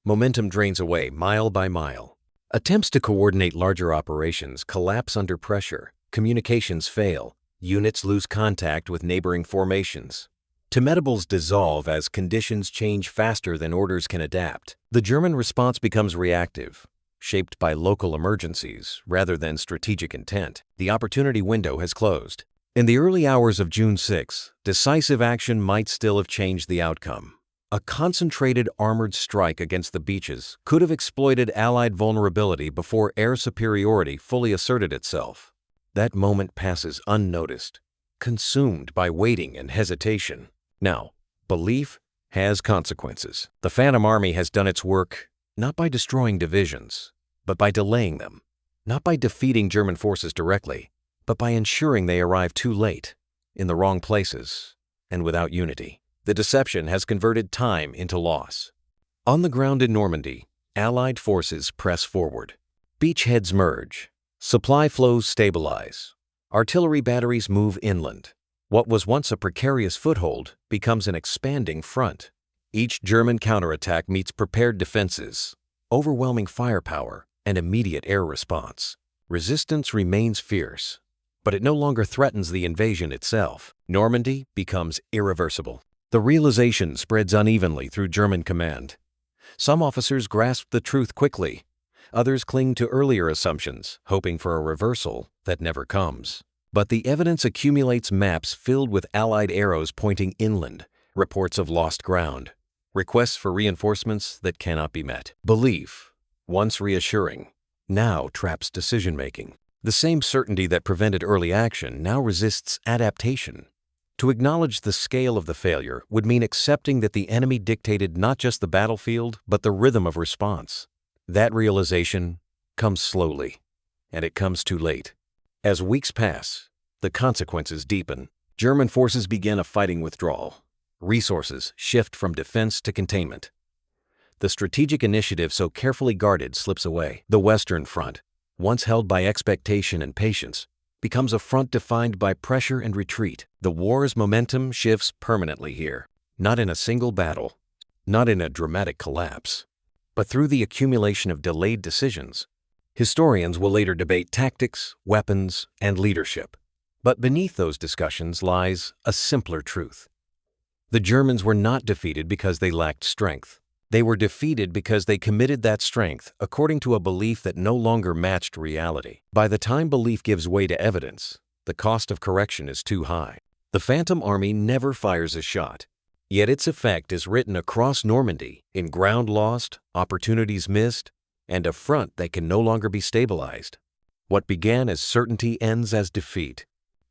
Momentum drains away mile by mile. Attempts to coordinate larger operations collapse under pressure. Communications fail. Units lose contact with neighboring formations. Timetables dissolve as conditions change faster than orders can adapt. The German response becomes reactive, shaped by local emergencies rather than strategic intent. The opportunity window has closed. In the early hours of June 6, decisive action might still have changed the outcome. A concentrated armored strike against the beaches could have exploited Allied vulnerability before air superiority fully asserted itself. That moment passes unnoticed, consumed by waiting and hesitation. Now, belief has consequences. The Phantom Army has done its work not by destroying divisions, but by delaying them. Not by defeating German forces directly, but by ensuring they arrive too late, in the wrong places, and without unity. The deception has converted time into loss. On the ground in Normandy, Allied forces press forward. Beachheads merge. Supply flows stabilize. Artillery batteries move inland. What was once a precarious foothold becomes an expanding front. Each German counterattack meets prepared defenses, overwhelming firepower, and immediate air response. Resistance remains fierce, but it no longer threatens the invasion itself. Normandy becomes irreversible. The realization spreads unevenly through German command. Some officers grasp the truth quickly. Others cling to earlier assumptions, hoping for a reversal that never comes. But the evidence accumulates: maps filled with Allied arrows pointing inland, reports of lost ground, requests for reinforcements that cannot be met. Belief, once reassuring, now traps decision-making. The same certainty that prevented early action now resists adaptation. To acknowledge the scale of the failure would mean accepting that the enemy dictated not just the battlefield, but the rhythm of response. That realization comes slowly, and it comes too late. As weeks pass, the consequences deepen. German forces begin a fighting withdrawal. Resources shift from defense to containment. The strategic initiative so carefully guarded slips away. The Western Front, once held by expectation and patience, becomes a front defined by pressure and retreat. The war's momentum shifts permanently here, not in a single battle, not in a dramatic collapse, but through the accumulation of delayed decisions. Historians will later debate tactics, weapons, and leadership. But beneath those discussions lies a simpler truth. The Germans were not defeated because they lacked strength. They were defeated because they committed that strength according to a belief that no longer matched reality. By the time belief gives way to evidence, the cost of correction is too high. The Phantom Army never fires a shot, yet its effect is written across Normandy in ground lost, opportunities missed, and a front that can no longer be stabilized. What began as certainty ends as defeat.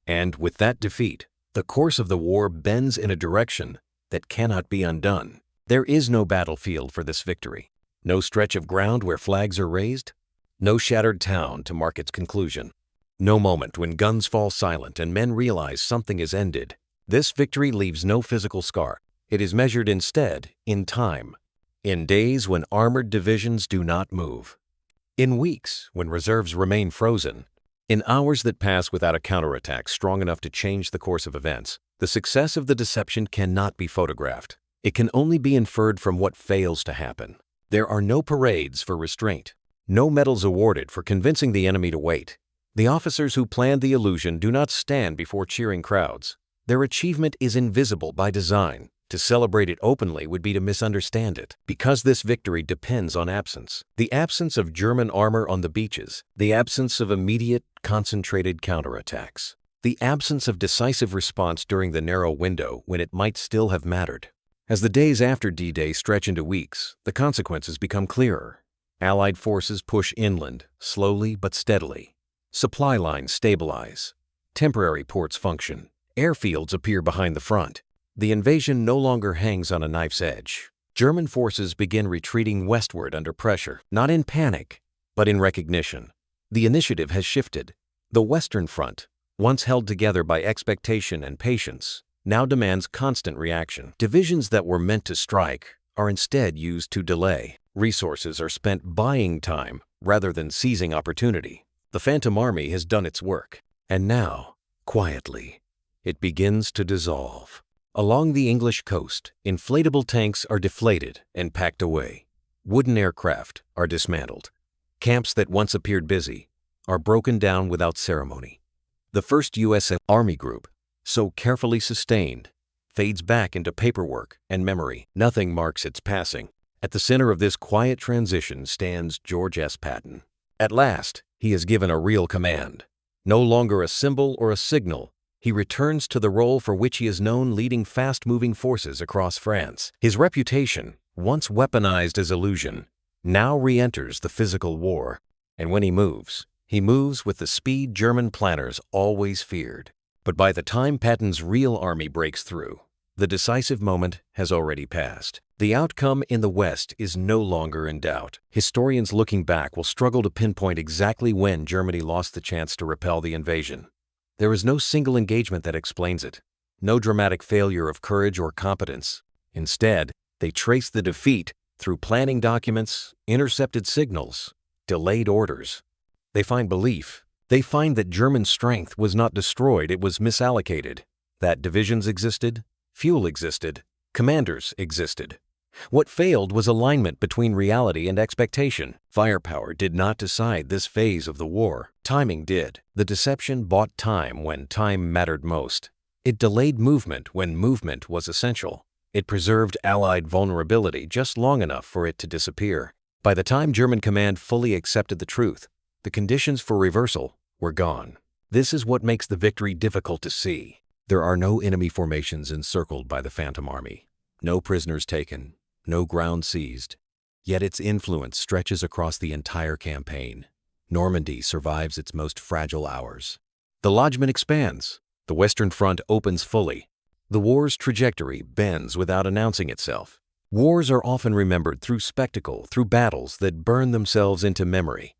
And with that defeat, the course of the war bends in a direction that cannot be undone. There is no battlefield for this victory, no stretch of ground where flags are raised, no shattered town to mark its conclusion, no moment when guns fall silent and men realize something is ended. This victory leaves no physical scar. It is measured instead in time, in days when armored divisions do not move, in weeks when reserves remain frozen, in hours that pass without a counterattack strong enough to change the course of events. The success of the deception cannot be photographed. It can only be inferred from what fails to happen. There are no parades for restraint, no medals awarded for convincing the enemy to wait. The officers who planned the illusion do not stand before cheering crowds. Their achievement is invisible by design. To celebrate it openly would be to misunderstand it, because this victory depends on absence. The absence of German armor on the beaches, the absence of immediate, concentrated counterattacks, the absence of decisive response during the narrow window when it might still have mattered. As the days after D-Day stretch into weeks, the consequences become clearer. Allied forces push inland, slowly but steadily. Supply lines stabilize. Temporary ports function. Airfields appear behind the front. The invasion no longer hangs on a knife's edge. German forces begin retreating westward under pressure, not in panic, but in recognition. The initiative has shifted. The Western Front, once held together by expectation and patience, now demands constant reaction. Divisions that were meant to strike are instead used to delay. Resources are spent buying time rather than seizing opportunity. The Phantom Army has done its work, and now, quietly, it begins to dissolve. Along the English coast, inflatable tanks are deflated and packed away. Wooden aircraft are dismantled. Camps that once appeared busy are broken down without ceremony. The first U.S. Army group, so carefully sustained, fades back into paperwork and memory. Nothing marks its passing. At the center of this quiet transition stands George S. Patton. At last, he is given a real command. No longer a symbol or a signal, he returns to the role for which he is known, leading fast-moving forces across France. His reputation, once weaponized as illusion, now re-enters the physical war. And when he moves with the speed German planners always feared. But by the time Patton's real army breaks through, the decisive moment has already passed. The outcome in the West is no longer in doubt. Historians looking back will struggle to pinpoint exactly when Germany lost the chance to repel the invasion. There is no single engagement that explains it, no dramatic failure of courage or competence. Instead, they trace the defeat through planning documents, intercepted signals, delayed orders. They find belief. They find that German strength was not destroyed, it was misallocated. That divisions existed, fuel existed, commanders existed. What failed was alignment between reality and expectation. Firepower did not decide this phase of the war. Timing did. The deception bought time when time mattered most. It delayed movement when movement was essential. It preserved Allied vulnerability just long enough for it to disappear. By the time German command fully accepted the truth, the conditions for reversal were gone. This is what makes the victory difficult to see. There are no enemy formations encircled by the Phantom Army. No prisoners taken. No ground seized. Yet its influence stretches across the entire campaign. Normandy survives its most fragile hours. The lodgment expands. The Western Front opens fully. The war's trajectory bends without announcing itself. Wars are often remembered through spectacle, through battles that burn themselves into memory.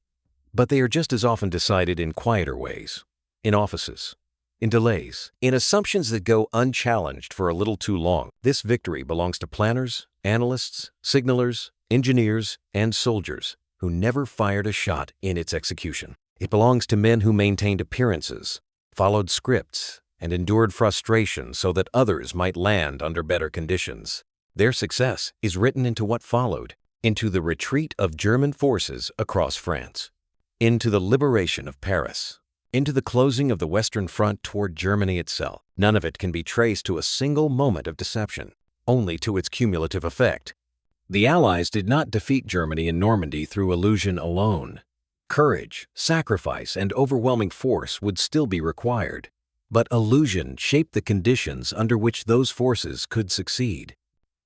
But they are just as often decided in quieter ways. In offices. In delays. In assumptions that go unchallenged for a little too long. This victory belongs to planners, analysts, signalers, engineers, and soldiers who never fired a shot in its execution. It belongs to men who maintained appearances, followed scripts, and endured frustration so that others might land under better conditions. Their success is written into what followed, into the retreat of German forces across France, into the liberation of Paris. into the closing of the Western Front toward Germany itself. None of it can be traced to a single moment of deception, only to its cumulative effect. The Allies did not defeat Germany in Normandy through illusion alone. Courage, sacrifice, and overwhelming force would still be required. But illusion shaped the conditions under which those forces could succeed.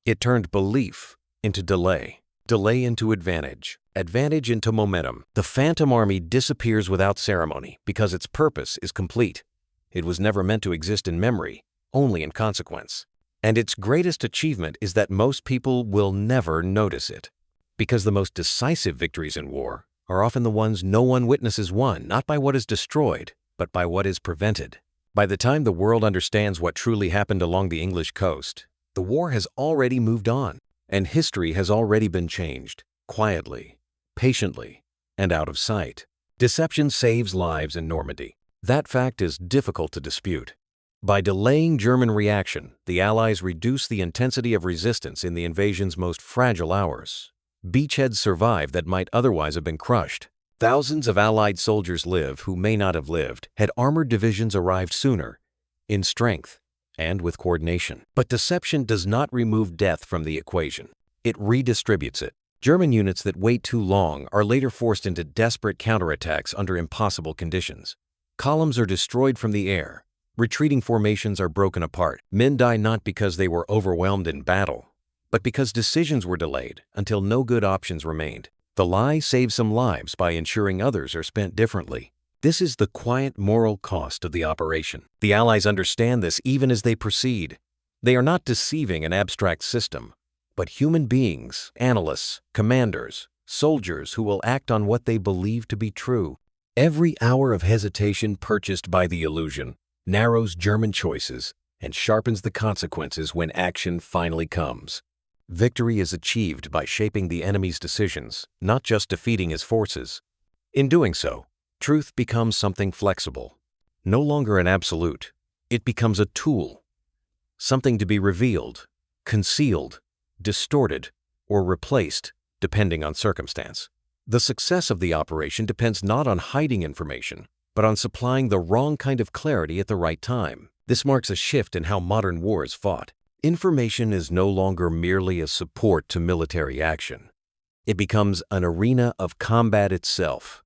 It turned belief into delay, delay into advantage, advantage into momentum. The Phantom Army disappears without ceremony because its purpose is complete. It was never meant to exist in memory, only in consequence. And its greatest achievement is that most people will never notice it. Because the most decisive victories in war are often the ones no one witnesses won, not by what is destroyed, but by what is prevented. By the time the world understands what truly happened along the English coast, the war has already moved on, and history has already been changed, quietly, patiently, and out of sight. Deception saves lives in Normandy. That fact is difficult to dispute. By delaying German reaction, the Allies reduced the intensity of resistance in the invasion's most fragile hours. Beachheads survived that might otherwise have been crushed. Thousands of Allied soldiers live who may not have lived had armored divisions arrived sooner, in strength and with coordination. But deception does not remove death from the equation. It redistributes it. German units that wait too long are later forced into desperate counterattacks under impossible conditions. Columns are destroyed from the air. Retreating formations are broken apart. Men die not because they were overwhelmed in battle, but because decisions were delayed until no good options remained. The lie saves some lives by ensuring others are spent differently. This is the quiet moral cost of the operation. The Allies understand this even as they proceed. They are not deceiving an abstract system, but human beings, analysts, commanders, soldiers who will act on what they believe to be true. Every hour of hesitation purchased by the illusion narrows German choices and sharpens the consequences when action finally comes. Victory is achieved by shaping the enemy's decisions, not just defeating his forces. In doing so, truth becomes something flexible, no longer an absolute. It becomes a tool, something to be revealed, concealed, distorted, or replaced, depending on circumstance. The success of the operation depends not on hiding information, but on supplying the wrong kind of clarity at the right time. This marks a shift in how modern war is fought. Information is no longer merely a support to military action. It becomes an arena of combat itself.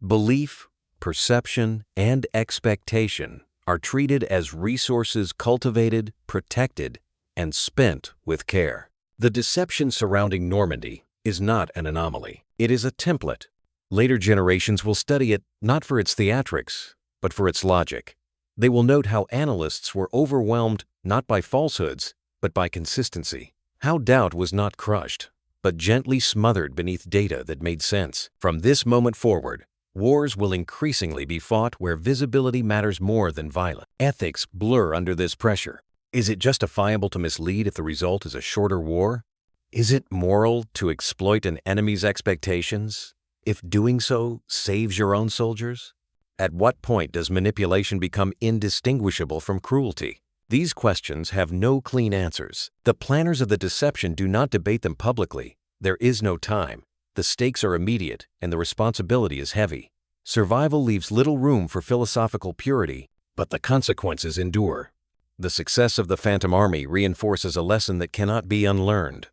Belief, perception, and expectation are treated as resources cultivated, protected, and spent with care. The deception surrounding Normandy is not an anomaly. It is a template. Later generations will study it not for its theatrics, but for its logic. They will note how analysts were overwhelmed not by falsehoods, but by consistency. How doubt was not crushed, but gently smothered beneath data that made sense. From this moment forward, wars will increasingly be fought where visibility matters more than violence. Ethics blur under this pressure. Is it justifiable to mislead if the result is a shorter war? Is it moral to exploit an enemy's expectations if doing so saves your own soldiers? At what point does manipulation become indistinguishable from cruelty? These questions have no clean answers. The planners of the deception do not debate them publicly. There is no time. The stakes are immediate, and the responsibility is heavy. Survival leaves little room for philosophical purity, but the consequences endure. The success of the Phantom Army reinforces a lesson that cannot be unlearned,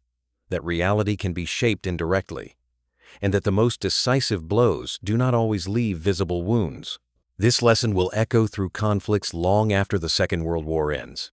that reality can be shaped indirectly, and that the most decisive blows do not always leave visible wounds. This lesson will echo through conflicts long after the Second World War ends.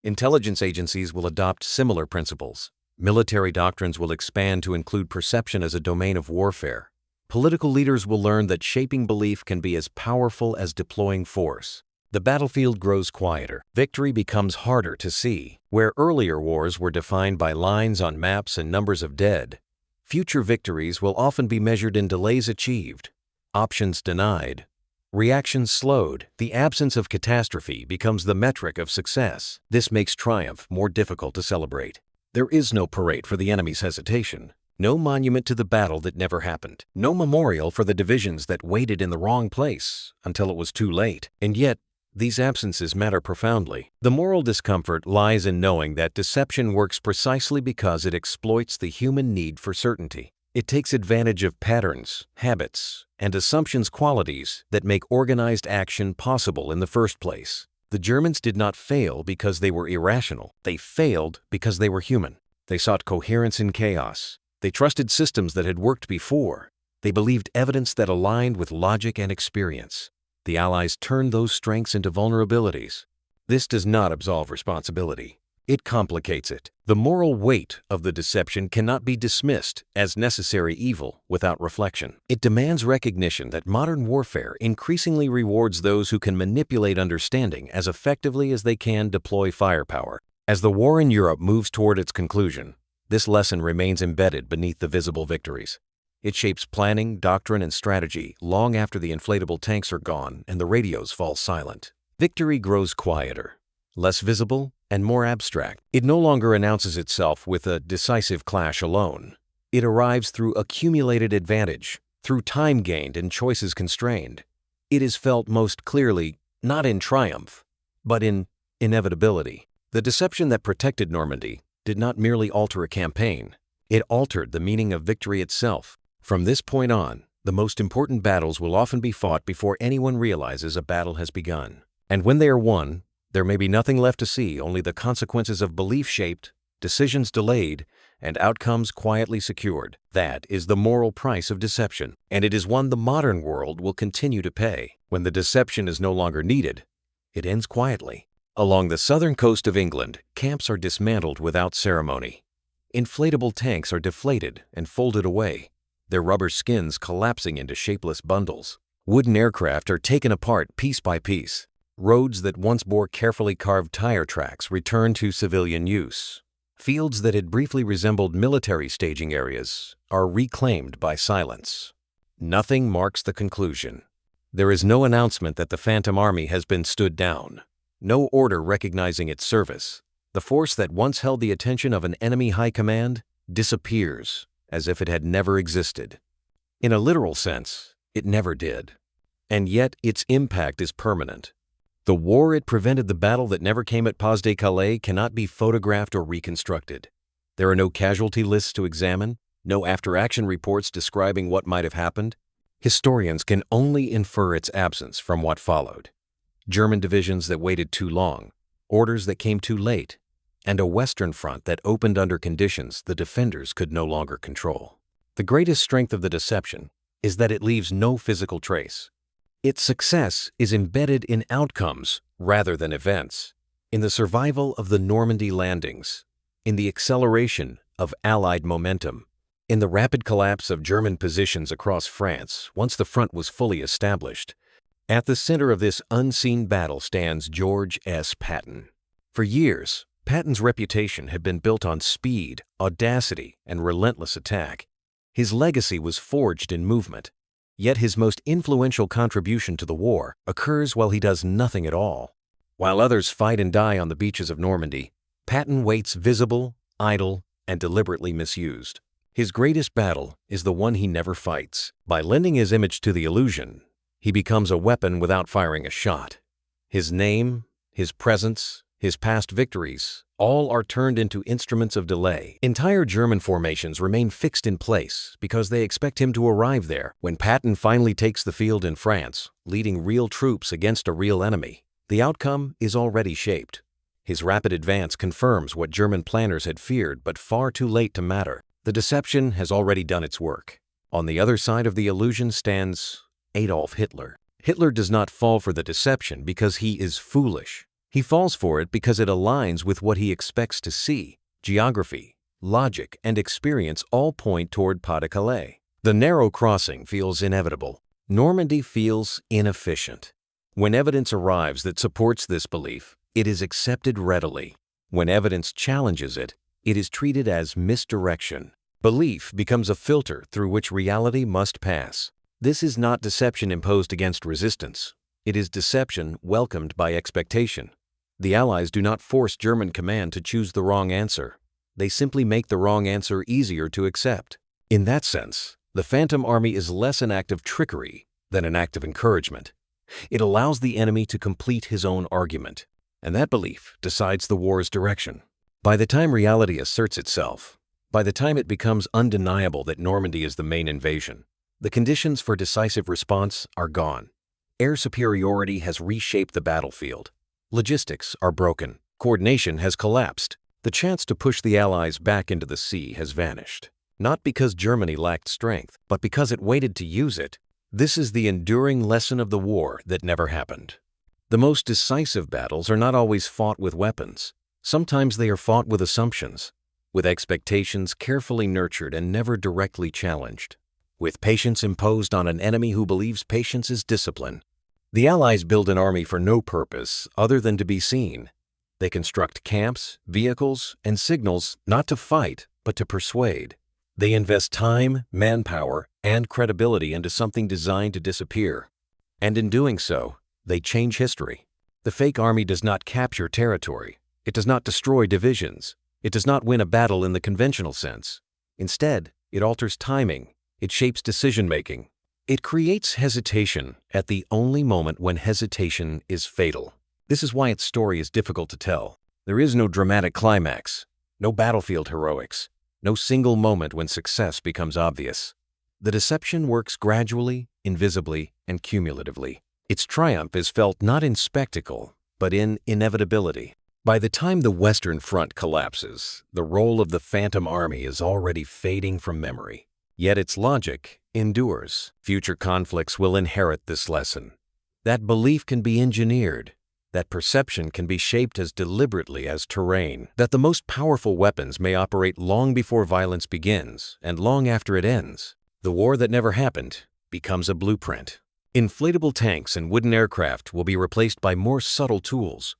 Intelligence agencies will adopt similar principles. Military doctrines will expand to include perception as a domain of warfare. Political leaders will learn that shaping belief can be as powerful as deploying force. The battlefield grows quieter. Victory becomes harder to see. Where earlier wars were defined by lines on maps and numbers of dead, future victories will often be measured in delays achieved, options denied, reactions slowed. The absence of catastrophe becomes the metric of success. This makes triumph more difficult to celebrate. There is no parade for the enemy's hesitation, no monument to the battle that never happened, no memorial for the divisions that waited in the wrong place until it was too late. And yet, these absences matter profoundly. The moral discomfort lies in knowing that deception works precisely because it exploits the human need for certainty. It takes advantage of patterns, habits, and assumptions qualities that make organized action possible in the first place. The Germans did not fail because they were irrational. They failed because they were human. They sought coherence in chaos. They trusted systems that had worked before. They believed evidence that aligned with logic and experience. The Allies turned those strengths into vulnerabilities. This does not absolve responsibility. It complicates it. The moral weight of the deception cannot be dismissed as necessary evil without reflection. It demands recognition that modern warfare increasingly rewards those who can manipulate understanding as effectively as they can deploy firepower. As the war in Europe moves toward its conclusion, this lesson remains embedded beneath the visible victories. It shapes planning, doctrine, and strategy long after the inflatable tanks are gone and the radios fall silent. Victory grows quieter, less visible, and more abstract. It no longer announces itself with a decisive clash alone. It arrives through accumulated advantage, through time gained and choices constrained. It is felt most clearly not in triumph, but in inevitability. The deception that protected Normandy did not merely alter a campaign, it altered the meaning of victory itself. From this point on, the most important battles will often be fought before anyone realizes a battle has begun. And when they are won, there may be nothing left to see, only the consequences of belief shaped, decisions delayed, and outcomes quietly secured. That is the moral price of deception, and it is one the modern world will continue to pay. When the deception is no longer needed, it ends quietly. Along the southern coast of England, camps are dismantled without ceremony. Inflatable tanks are deflated and folded away, their rubber skins collapsing into shapeless bundles. Wooden aircraft are taken apart piece by piece. Roads that once bore carefully carved tire tracks return to civilian use. Fields that had briefly resembled military staging areas are reclaimed by silence. Nothing marks the conclusion. There is no announcement that the Phantom Army has been stood down, no order recognizing its service. The force that once held the attention of an enemy high command disappears as if it had never existed. In a literal sense, it never did. And yet its impact is permanent. The war it prevented, the battle that never came at Pas-de-Calais, cannot be photographed or reconstructed. There are no casualty lists to examine, no after-action reports describing what might have happened. Historians can only infer its absence from what followed. German divisions that waited too long, orders that came too late, and a Western front that opened under conditions the defenders could no longer control. The greatest strength of the deception is that it leaves no physical trace. Its success is embedded in outcomes rather than events, in the survival of the Normandy landings, in the acceleration of Allied momentum, in the rapid collapse of German positions across France once the front was fully established. At the center of this unseen battle stands George S. Patton. For years, Patton's reputation had been built on speed, audacity, and relentless attack. His legacy was forged in movement. Yet his most influential contribution to the war occurs while he does nothing at all. While others fight and die on the beaches of Normandy, Patton waits visible, idle, and deliberately misused. His greatest battle is the one he never fights. By lending his image to the illusion, he becomes a weapon without firing a shot. His name, his presence, his past victories, all are turned into instruments of delay. Entire German formations remain fixed in place because they expect him to arrive there. When Patton finally takes the field in France, leading real troops against a real enemy, the outcome is already shaped. His rapid advance confirms what German planners had feared, but far too late to matter. The deception has already done its work. On the other side of the illusion stands Adolf Hitler. Hitler does not fall for the deception because he is foolish. He falls for it because it aligns with what he expects to see. Geography, logic, and experience all point toward Pas-de-Calais. The narrow crossing feels inevitable. Normandy feels inefficient. When evidence arrives that supports this belief, it is accepted readily. When evidence challenges it, it is treated as misdirection. Belief becomes a filter through which reality must pass. This is not deception imposed against resistance. It is deception welcomed by expectation. The Allies do not force German command to choose the wrong answer. They simply make the wrong answer easier to accept. In that sense, the Phantom Army is less an act of trickery than an act of encouragement. It allows the enemy to complete his own argument, and that belief decides the war's direction. By the time reality asserts itself, By the time it becomes undeniable that Normandy is the main invasion, the conditions for decisive response are gone. Air superiority has reshaped the battlefield. Logistics are broken. Coordination has collapsed. The chance to push the Allies back into the sea has vanished. Not because Germany lacked strength, but because it waited to use it. This is the enduring lesson of the war that never happened. The most decisive battles are not always fought with weapons. Sometimes they are fought with assumptions, with expectations carefully nurtured and never directly challenged, with patience imposed on an enemy who believes patience is discipline. The Allies build an army for no purpose other than to be seen. They construct camps, vehicles, and signals not to fight, but to persuade. They invest time, manpower, and credibility into something designed to disappear. And in doing so, they change history. The fake army does not capture territory. It does not destroy divisions. It does not win a battle in the conventional sense. Instead, it alters timing. It shapes decision-making. It creates hesitation at the only moment when hesitation is fatal. This is why its story is difficult to tell. There is no dramatic climax, no battlefield heroics, no single moment when success becomes obvious. The deception works gradually, invisibly, and cumulatively. Its triumph is felt not in spectacle, but in inevitability. By the time the Western Front collapses, the role of the Phantom Army is already fading from memory. Yet its logic endures. Future conflicts will inherit this lesson. That belief can be engineered. That perception can be shaped as deliberately as terrain. That the most powerful weapons may operate long before violence begins and long after it ends. The war that never happened becomes a blueprint. Inflatable tanks and wooden aircraft will be replaced by more subtle tools.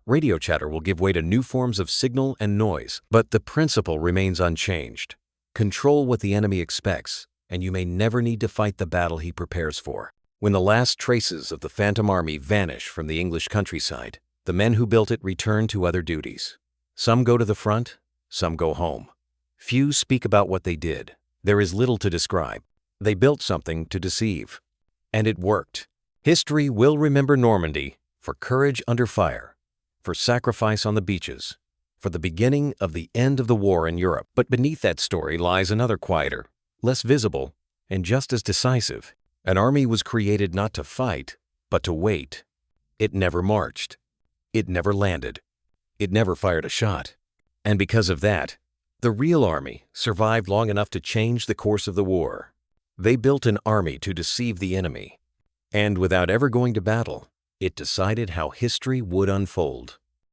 Radio chatter will give way to new forms of signal and noise, but the principle remains unchanged. Control what the enemy expects, and you may never need to fight the battle he prepares for. When the last traces of the Phantom Army vanish from the English countryside, the men who built it return to other duties. Some go to the front, some go home. Few speak about what they did. There is little to describe. They built something to deceive. And it worked. History will remember Normandy for courage under fire, for sacrifice on the beaches, for the beginning of the end of the war in Europe. But beneath that story lies another quieter, less visible, and just as decisive. An army was created not to fight, but to wait. It never marched. It never landed. It never fired a shot. And because of that, the real army survived long enough to change the course of the war. They built an army to deceive the enemy. And without ever going to battle, it decided how history would unfold.